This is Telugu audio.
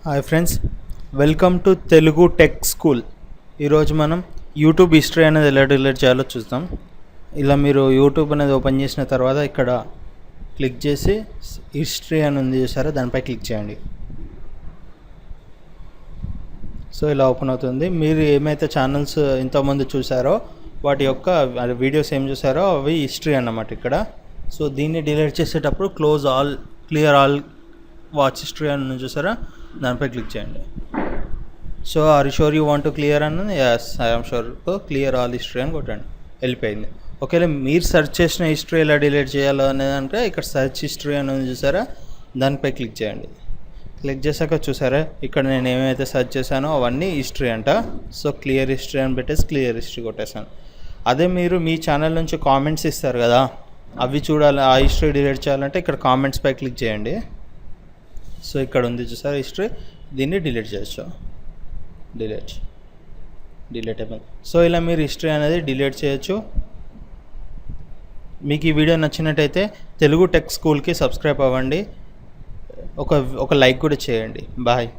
Hi friends, welcome to Telugu tech school. ఈరోజు మనం యూట్యూబ్ హిస్టరీ అనేది ఎలా డిలీట్ చేయాలో చూద్దాం. ఇలా మీరు యూట్యూబ్ అనేది ఓపెన్ చేసిన తర్వాత ఇక్కడ క్లిక్ చేసి హిస్టరీ అని ఉంది చూసారా, దానిపై క్లిక్ చేయండి. సో ఇలా ఓపెన్ అవుతుంది. మీరు ఏమైతే ఛానల్స్ ఇంతకుముందు చూసారో వాటి యొక్క వీడియోస్ ఏం చూసారో అవి హిస్టరీ అన్నమాట ఇక్కడ. సో దీన్ని డిలీట్ చేసేటప్పుడు close all, clear all watch history అని చూసారా, దానిపై క్లిక్ చేయండి. So are sure you want to clear అన్నది, yes I'm sure, clear all history అని కొట్టండి, వెళ్ళిపోయింది. ఒకవేళ మీరు సెర్చ్ చేసిన హిస్టరీ ఎలా డిలీట్ చేయాలో అనేదంటే ఇక్కడ సెర్చ్ హిస్టరీ అని చూసారా, దానిపై క్లిక్ చేయండి. క్లిక్ చేశాక చూసారా ఇక్కడ నేను ఏమైతే సెర్చ్ చేశానో అవన్నీ హిస్టరీ అంట. సో క్లియర్ హిస్టరీ అని పెట్టేసి క్లియర్ హిస్టరీ కొట్టేశాను. అదే మీరు మీ ఛానల్ నుంచి కామెంట్స్ ఇస్తారు కదా, అవి చూడాలి, ఆ హిస్టరీ డిలీట్ చేయాలంటే ఇక్కడ కామెంట్స్పై క్లిక్ చేయండి. సో ఇక్కడ ఉంది చూసారా హిస్టరీ, దీన్ని డిలీట్ చేయొచ్చు. డిలీట్ అయిపోయింది. సో ఇలా మీరు హిస్టరీ అనేది డిలీట్ చేయొచ్చు. మీకు ఈ వీడియో నచ్చినట్టయితే తెలుగు టెక్ స్కూల్కి సబ్స్క్రైబ్ అవ్వండి, ఒక లైక్ కూడా చేయండి. బాయ్.